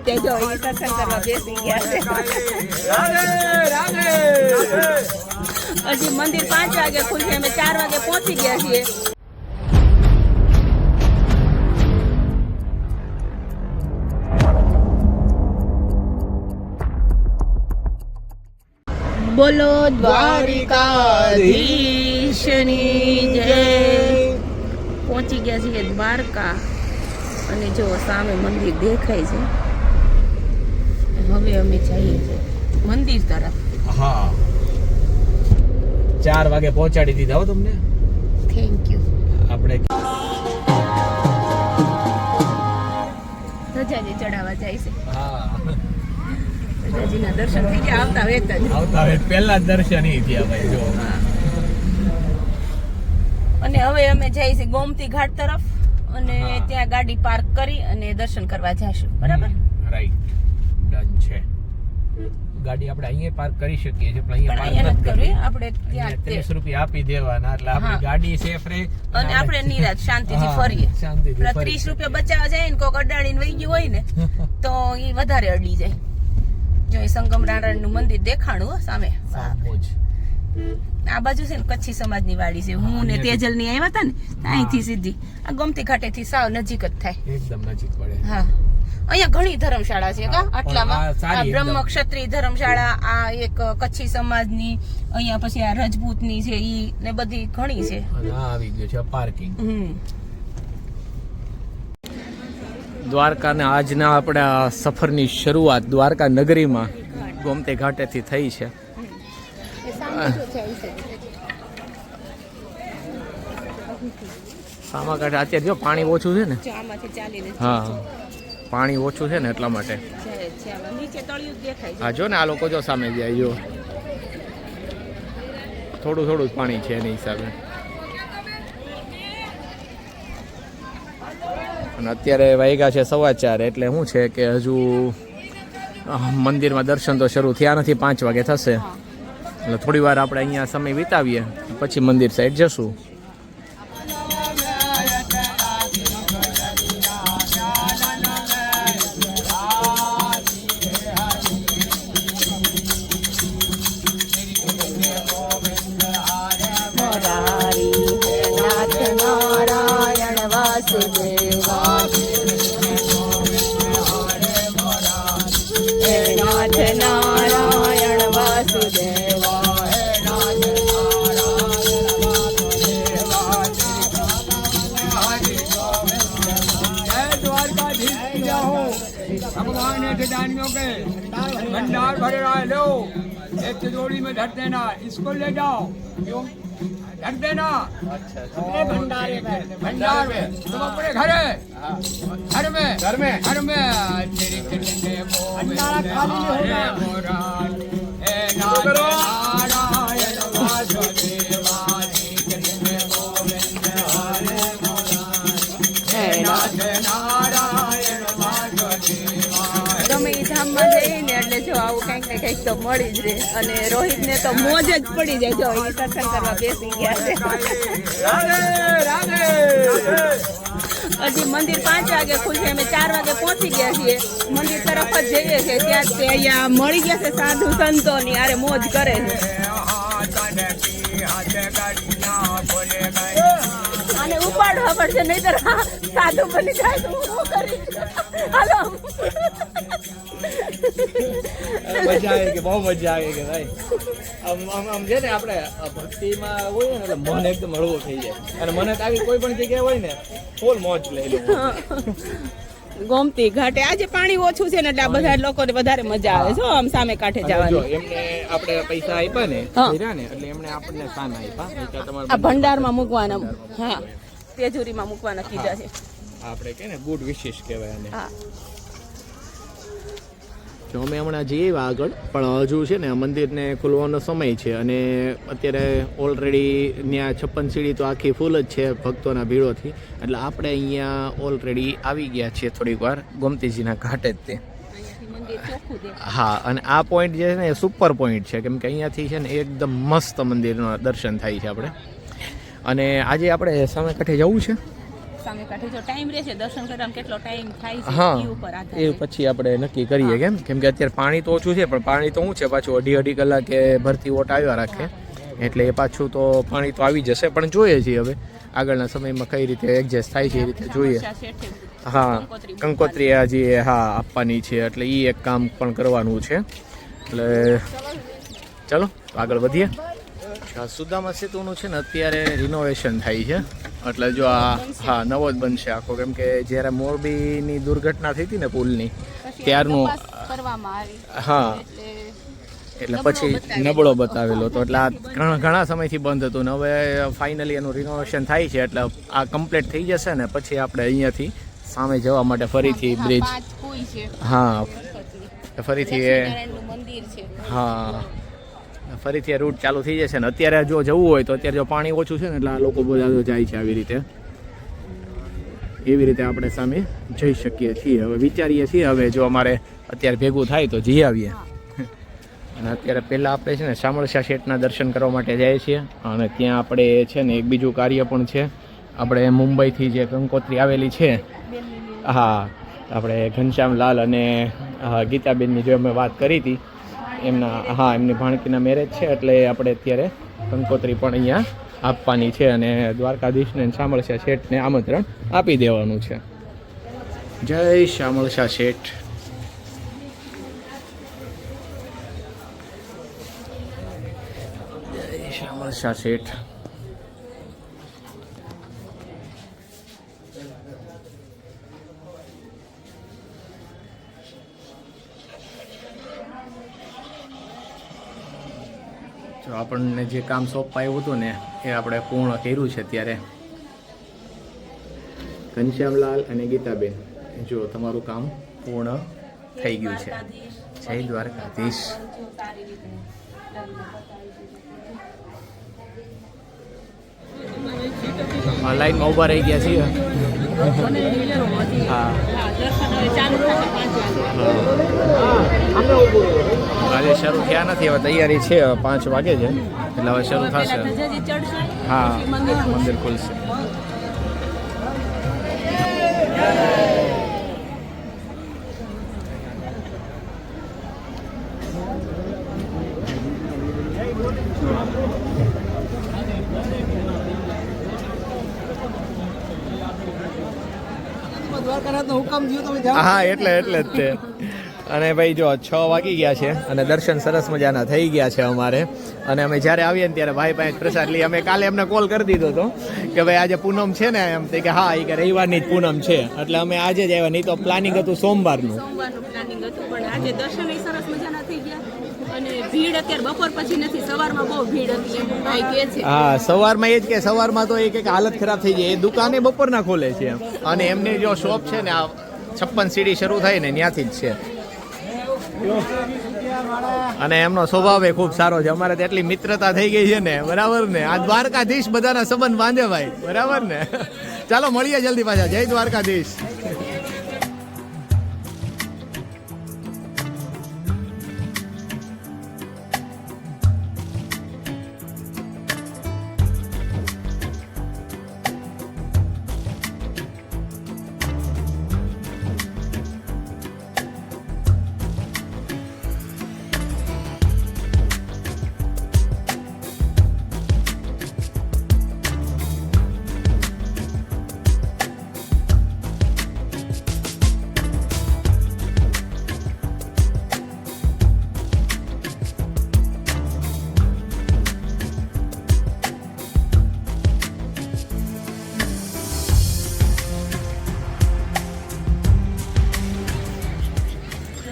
ત્યાં જો એ સત્સંગ કરવા બેસી ગયા છે. હજી મંદિર 5 વાગે ખુલશે, અમે 4 વાગે પહોંચી ગયા છીએ. બોલો દ્વારિકાધીશની જય. પહોંચી ગયા છીએ દ્વારકા અને જો સામે મંદિર દેખાય છે. હવે અમે જઈએ છીએ મંદિર તરફ. હા 4 વાગે પહોંચાડી દીધા હો તમને. Thank you. આપણે ધજાજી ચડાવવા જાય છે. હા ધજાજીના દર્શન થઈ ગયા આવતા વેત જ. પહેલા જ દર્શન ઈ થયા ભાઈ જો. અને હવે અમે જઈએ છીએ ગોમતી ઘાટ તરફ અને ત્યાં ગાડી પાર્ક કરી અને દર્શન કરવા જઈશું. બરાબર? રાઈટ, ડન છે. ગાડી આપણે અહીંયા પાર્ક કરી શકીએ છીએ, પણ પણ અહીંયા પાર્ક કરવી. નથી. આપણે ત્યાં 30 રૂપિયા આપી દેવાના એટલે આપણી ગાડી સેફ રહે અને આપણે નિરાત શાંતિથી ફરીએ. શાંતિથી 30 રૂપિયા બચાવવા જાય ને કોક અડાડીને વહી ગયું હોય ને તો એ વધારે અડી જાય. જો એ સંગમ નારાયણનું મંદિર દેખાણું હો સામે. આ બાજુ છે ને કચ્છી સમાજની વાડી છે. હું ને તેજલ ની આવ્યા હતા ને અહીંથી સીધી આ ગોમતી ઘાટેથી સાવ નજીક જ થાય. એકદમ નજીક પડે. હા, અહીંયા ઘણી ધર્મશાળા છે કા આટલામાં. આ બ્રહ્મ ક્ષત્રિય ધર્મશાળા, આ એક કચ્છી સમાજની, અહીંયા પછી આ રજપૂતની છે ઈ ને બધી ઘણી છે. અને આ આવી ગયો છે પાર્કિંગ. દ્વારકાના આજના આપણા સફરની શરૂઆત દ્વારકા નગરીમાં ગોમતી ઘાટેથી થઈ છે. સામા કાંઠે અત્યારે જો પાણી ઓછું છે ને. હા, પાણી ઓછું છે ને એટલા માટે. હા જો ને આ લોકો જો સામે જાય જો થોડું થોડું જ પાણી છે એની હિસાબે. અને અત્યારે વાગ્યા છે 4:15 એટલે શું છે કે હજુ મંદિરમાં દર્શન તો શરૂ થયા નથી. 5 વાગે થશે એટલે થોડી વાર આપણે અહીંયા સમય વિતાવીએ પછી મંદિર સાઈડ જશું. भगवान ने दानियों के भंडार भरे रहा है, लो एक तिजोरी में धर देना, इसको ले जाओ, क्यों धर देना अपने भंडार में, तुम अपने घर में तेरी कितने भंडारा खाली होगा हे नारायण वासुदेवा कितने गोविंद हरे हे नारायण ગમે એ ધામમાં જઈએ ને એટલે જો આવું કંઈક ને કંઈક તો મળી જ રહે. અને રોહિત ને તો મોજ જ પડી જાય. જો એ સત્સંગ કરવા બેસી ગયા છે. હજી મંદિર 5 વાગે ખુલશે, અમે 4 વાગે પહોંચી ગયા છીએ. મંદિર તરફ જ જઈએ છીએ. ત્યાં તે અહીંયા મળી ગયા છે સાધુ સંતો ની આરે મોજ કરે છે. અને ઉપાડવા પડશે નહીતર સાધુ બની જાય તો હું કરીશ. હાલો મજા આવે કે બહુ મજા આવે કે ભાઈ આમ છે ને આપણે ભક્તિમાં હોય ને એટલે મન એકદમ હળવું થઈ જાય. અને મને તો આવી કોઈ પણ જગ્યાએ હોય ને ફૂલ મોજ લઈ લો. ગોમતી ઘાટે આજે પાણી ઓછું છે ને એટલે આ બધા લોકોને વધારે મજા આવે છે આમ સામે કાંઠે જવાની. એમને આપણે પૈસા આપ્યા ને એટલે એમને આપણને સ્થાન આપ્યા. આ ભંડારમાં મૂકવાના, હા તેજુરીમાં મૂકવાના કીધા છે. આપણે કે ને ગુડ વિશેષ કહેવાય આને. હા જો અમે હમણાં જઈએ આગળ, પણ હજુ છે ને મંદિરને ખુલવાનો સમય છે અને અત્યારે ઓલરેડી ત્યાં 56 સીડી તો આખી ફૂલ જ છે ભક્તોના ભીડોથી. એટલે આપણે અહીંયા ઓલરેડી આવી ગયા છીએ થોડીક વાર ગોમતીજીના ઘાટે જ તે. હા, અને આ પોઈન્ટ જે છે ને એ સુપર પોઈન્ટ છે, કેમ કે અહીંયાથી છે ને એકદમ મસ્ત મંદિરનો દર્શન થાય છે આપણે. અને આજે આપણે સામે કાંઠે જવું છે. સામે કાંઠે જો ટાઈમ રહેશે દર્શન કરવામાં કેટલો ટાઈમ થાય છે હા એ ઉપર આધાર એ છે. પછી આપણે નક્કી કરીએ કેમ કે અત્યારે પાણી તો ઓછું છે પણ પાણી તો શું છે પાછું અઢી કલાકે ભરતી ઓટ આવ્યા રાખે એટલે એ પાછું તો પાણી તો આવી જશે પણ જોઈએ છીએ હવે આગળના સમયમાં કઈ રીતે એડજસ્ટ થાય છે એ રીતે જોઈએ. શામળશા શેઠે હા કંકોત્રી કંકોત્રી હજી હા આપવાની છે એટલે એ એક કામ પણ કરવાનું છે એટલે ચલો આગળ વધીએ. સુદામા સેતુનું છે ને અત્યારે રિનોવેશન થાય છે એટલે જો આ હા નવો જ બનશે આખો કેમ કે જ્યારે મોરબીની દુર્ઘટના થઈ હતી ને પુલની પછી ત્યારનું તપાસ કરવામાં આવી હા એટલે એટલે પછી નબળો બતાવેલો હતો એટલે આ ઘણા સમયથી બંધ હતું ને હવે ફાઇનલી એનું રિનોવેશન થાય છે એટલે આ કમ્પ્લીટ થઈ જશે ને પછી આપણે અહીંયાથી સામે જવા માટે ફરીથી બ્રિજ 5 કોઈ છે હા ફરીથી એ લક્ષ્મીનારાયણનું મંદિર છે. હા ફરીથી એ રૂટ ચાલુ થઈ જશે ને અત્યારે જો જવું હોય તો અત્યારે જો પાણી ઓછું છે ને એટલે આ લોકો બધા જાય છે આવી રીતે એવી રીતે આપણે સામે જઈ શકીએ છીએ. હવે વિચારીએ છીએ હવે જો અમારે અત્યારે ભેગું થાય તો જઈ આવીએ અને અત્યારે પહેલાં આપણે છે ને શામળશા શેઠના દર્શન કરવા માટે જઈએ છીએ અને ત્યાં આપણે છે ને એક બીજું કાર્ય પણ છે આપણે મુંબઈથી જે કંકોત્રી આવેલી છે હા આપણે ઘનશ્યામલાલ અને ગીતાબેનની જે અમે વાત કરી હતી એમની ભાણકીના મેરેજ છે એટલે આપણે અત્યારે કંકોત્રી પણ અહીંયા આપવાની છે અને દ્વારકાધીશને શામળશા શેઠને આમંત્રણ આપી દેવાનું છે. જય શામળશા શેઠ. જય શામળશા શેઠ. જો આપણને જે કામ સોંપાયું હતું ને એ આપણે પૂર્ણ કર્યું છે ત્યારે ઘનશ્યામલાલ અને ગીતાબેન જો તમારું કામ પૂર્ણ થઈ ગયું છે. જય દ્વારકાધીશ. લાઈનમાં ઊભા રહી ગયા છીએ. હા દર્શન હવે ચાલુ થશે 5 વાગે. આજે શરૂ થયા નથી હવે તૈયારી છે 5 વાગે છે એટલે હવે શરૂ થશે. પહેલા ધજાજી ચડશે હા પછી મંદિર મંદિર ખુલશે. હા એટલે જ તે અને ભાઈ જો 6 વાગી ગયા છે અને દર્શન સરસ મજાના થઈ ગયા છે અમારે અને અમે જ્યારે આવીએ ને ત્યારે ભાઈ પાસે પ્રસાદ લઈ અમે કાલે એમને કોલ કરી દીધો હતો કે ભાઈ આજે પૂનમ છે ને એમ તે કે હા એ કે રવિવારની જ પૂનમ છે એટલે અમે આજે જ આવ્યા નહીં તો પ્લાનિંગ હતું સોમવારનું પ્લાનિંગ હતું પણ આજે દર્શન સરસ મજાના થઈ ગયા અને ભીડ અત્યારે બપોર પછી નથી સવારમાં બહુ ભીડ હતી એમ ભાઈ કહે છે. હા સવારમાં એ જ કે સવારમાં તો એ કે હાલત ખરાબ થઈ જાય એ દુકાને બપોરના ખોલે છે અને એમની જો શોપ છે ને આ 56 સીડી શરૂ થાય ને ત્યાંથી જ છે અને એમનો સ્વભાવ એ ખૂબ સારો છે. અમારે તો એટલી મિત્રતા થઈ ગઈ છે ને બરાબર ને આ દ્વારકાધીશ બધાના સંબંધ બાંધે ભાઈ બરાબર ને. ચાલો મળીએ જલ્દી પાછા. જય દ્વારકાધીશ.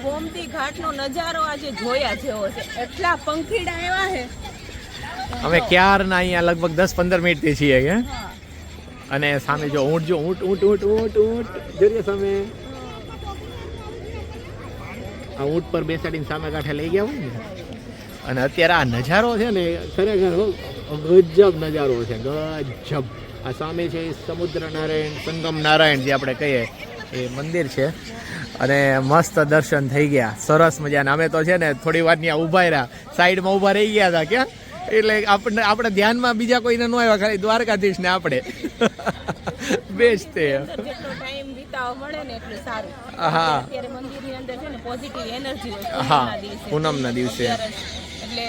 ગોમતી ઘાટનો નજારો આજે જોયા જેવો છે. એટલા પંખીડા આવ્યા છે. અમે ક્યારના અહીંયા લગભગ 10-15 મિનિટથી છીએ કે અને સામે જો ઊંટ જો ઊંટ ઊંટ ઊંટ ઊંટ ઊંટ જોઈએ સામે આ ઊંટ પર બેસાડીને સામે કાંઠે લઈ ગયા હોય ને અને અત્યારે આ નજારો છે ને ખરેખર ગજબ નજારો છે ગજબ. આ સામે છે સમુદ્ર નારાયણ સંગમ નારાયણ જે આપણે કહીએ એ મંદિર છે અને મસ્ત દર્શન થઈ ગયા સરસ મજાના. અમે તો છે ને થોડી વાર ત્યાં ઊભા રહ્યા સાઈડમાં ઊભા રહી ગયા હતા ક્યાં એટલે આપણે ધ્યાનમાં બીજા કોઈને ન આવ્યા ખાલી દ્વારકાધીશ ને આપણે બેસ્ટ છે. અંદર જેટલો ટાઈમ વિતાવવા મળે ને એટલું સારું. હા. અત્યારે મંદિરની અંદર છે ને પોઝિટિવ એનર્જી હોય હા, પૂનમના દિવસે. પૂનમના દિવસે. અત્યારે એટલે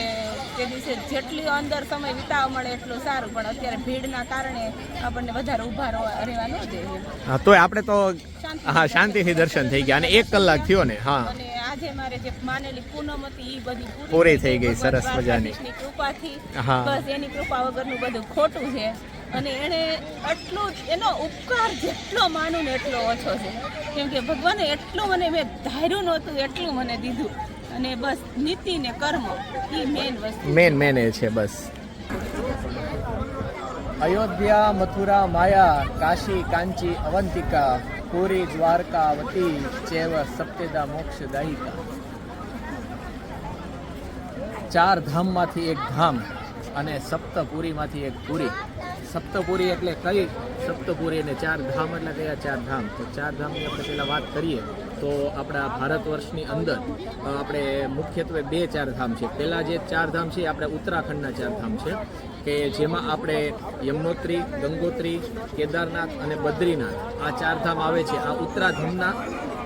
તે દિવસે જેટલી અંદર સમય વિતાવવા મળે એટલું સારું, પણ અત્યારે ભીડના કારણે આપણને વધારે ઊભા રહેવા ન જોઈએ. હા, તોય આપણે તો શાંતિથી હા શાંતિથી દર્શન થઈ ગયા અને 1 કલાક થયો ને. હા, અને આજે મારે જે માનેલી પૂનમ હતી એ બધી પૂરી થઈ ગઈ, ભગવાન સરસ મજાની. દ્વારકાધીશની કૃપાથી. હા. બસ એની કૃપા વગરનું બધું ખોટું છે. અને એણે એટલું એનો ઉપકાર જેટલો માનું ને એટલો ઓછો છે, કેમ કે ભગવાને એટલું મને મેં ધાર્યું નહોતું એટલું મને દીધું. અને બસ નીતિ ને કર્મ એ મેન વસ્તુ. મેન એ છે બસ. અયોધ્યા, મથુરા, માયા, કાશી, કાંચી, અવંતિકા, પુરી, દ્વારકાવતી ચેવ સપ્તેદા મોક્ષદાયિકા. 4 ધામમાંથી એક ધામ અને સપ્તપુરીમાંથી એક પુરી. સપ્તપુરી એટલે કઈ સપ્તપુરી અને 4 ધામ એટલે કયા 4 ધામ? તો 4 ધામની આપણે પહેલાં વાત કરીએ તો આપણા ભારત વર્ષની અંદર આપણે મુખ્યત્વે 2-4 ધામ છે. પહેલાં જે 4 ધામ છે આપણે ઉત્તરાખંડના 4 ધામ છે કે જેમાં આપણે યમનોત્રી, ગંગોત્રી, કેદારનાથ અને બદ્રીનાથ આ 4 ધામ આવે છે. આ ઉત્તરાખંડના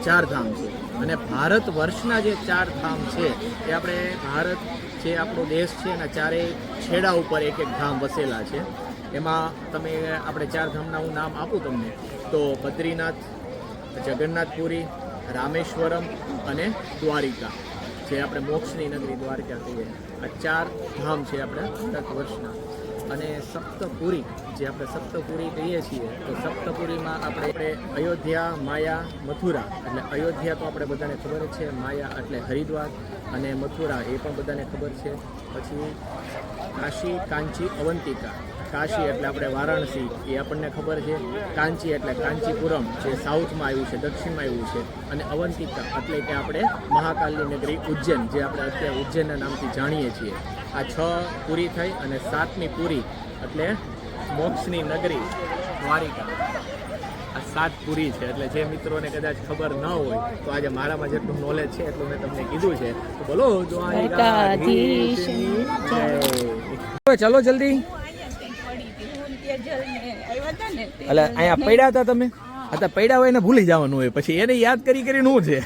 4 ધામ છે. અને ભારત વર્ષના જે 4 ધામ છે એ આપણે ભારત જે આપણો દેશ છે એના 4 છેડા ઉપર એક ધામ વસેલા છે. એમાં તમે આપણે 4 ધામના હું નામ આપું તમને તો બદ્રીનાથ, જગન્નાથપુરી, રામેશ્વરમ અને દ્વારિકા, જે આપણે મોક્ષની નગરી દ્વારકા કહીએ. આ 4 ધામ છે આપણે ભારત વર્ષના. અને સપ્તપુરી જે આપણે સપ્તપુરી કહીએ છીએ તો સપ્તપુરીમાં આપણે અયોધ્યા, માયા, મથુરા. એટલે અયોધ્યા તો આપણે બધાને ખબર જ છે, માયા એટલે હરિદ્વાર અને મથુરા એ પણ બધાને ખબર છે. પછી કાશી, કાંચી, અવંતિકા. કાશી એટલે આપણે વારાણસી એ આપણને ખબર છે. કાંચી એટલે કાંચીપુરમ જે સાઉથમાં આવ્યું છે, દક્ષિણમાં આવ્યું છે. અને અવંતિકા એટલે કે આપણે મહાકાલની નગરી ઉજ્જૈન, જે આપણે અત્યારે ઉજ્જૈનના નામથી જાણીએ છીએ. આ 6 પૂરી થઈ અને 7મી પૂરી એટલે મોક્ષની નગરી દ્વારિકા. આ 7 પૂરી છે. એટલે જે મિત્રોને કદાચ ખબર ન હોય તો આજે મારામાં જેટલું નોલેજ છે એટલું મેં તમને કીધું છે. તો બોલો દ્વારકાધીશની જય. ચલો જલ્દી. એટલે અહીંયા પડ્યા હતા તમે? અત્યારે પડ્યા હોય ને ભૂલી જવાનું હોય, પછી એને યાદ કરીને શું છે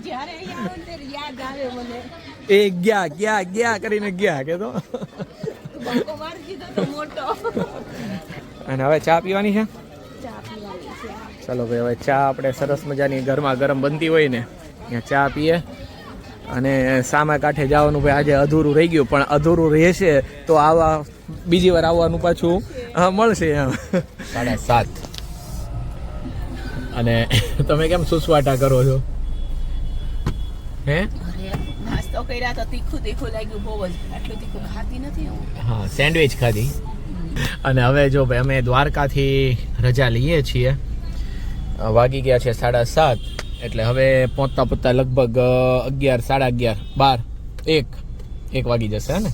જ્યારે અહીંયા આવે ત્યારે યાદ આવે મને. એ ગયા કરીને ગયા કે તો. બાકો મારી દીધો તો મોટો. અને હવે ચા પીવાની છે. ચા પીવાની છે. ચાલો ભાઈ, હવે ચા આપણે સરસ મજાની ગરમા ગરમ બનતી હોય ને ત્યાં ચા પીએ. અને સામા કાંઠે જવાનું ભાઈ આજે અધૂરું રહી ગયું, પણ અધૂરું રહેશે તો આવા બીજી વાર આવવાનું પાછું મળશે એમ. 7:30. અને તમે કેમ સુસવાટા કરો છો? હે નાસ્તો કર્યા તો તીખું લાગ્યું બહુ જ. આટલું તીખું ખાતી નથી હું. હા, સેન્ડવિચ ખાધી. અને હવે જો ભાઈ અમે દ્વારકાથી રજા લઈએ છીએ. વાગી ગયા છે 7:30. એટલે હવે પહોંચતા લગભગ 11, 11:30, 1 વાગી જશે હે ને.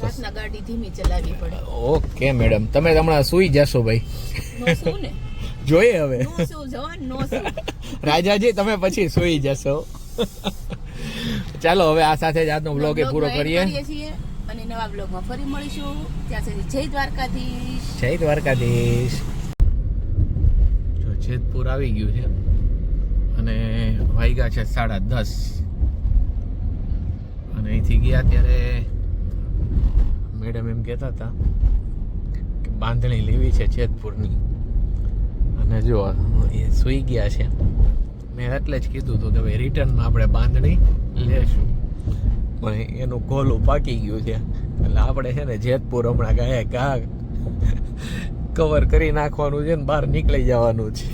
રાતના ગાડી ધીમી ચલાવવી પડે. ઓકે મેડમ, તમે હમણાં સુઈ જશો ભાઈ. નો શું ને જોઈએ હવે. નો શું જવાન નો શું. રાજાજી તમે પછી સુઈ જશો. ચાલો હવે આ સાથે જ આજનો બ્લોગ એ પૂરો કરીએ છીએ અને નવા બ્લોગમાં ફરી મળીશું. ત્યાં સુધી જય દ્વારકાધીશ. જય દ્વારકાધીશ. જો જેતપુર આવી ગયું છે અને વાગ્યા છે 10:30. અને અહીંથી ગયા ત્યારે મેડમ એમ કહેતા હતા કે બાંધણી લેવી છે જેતપુરની. અને જો એ સૂઈ ગયા છે. મેં એટલે જ કીધું હતું કે ભાઈ રિટર્નમાં આપણે બાંધણી લેશું, પણ એનું ગોલું પાકી ગયું છે. એટલે આપણે છે ને જેતપુર હમણાં ઘા કવર કરી નાખવાનું છે ને બહાર નીકળી જવાનું છે.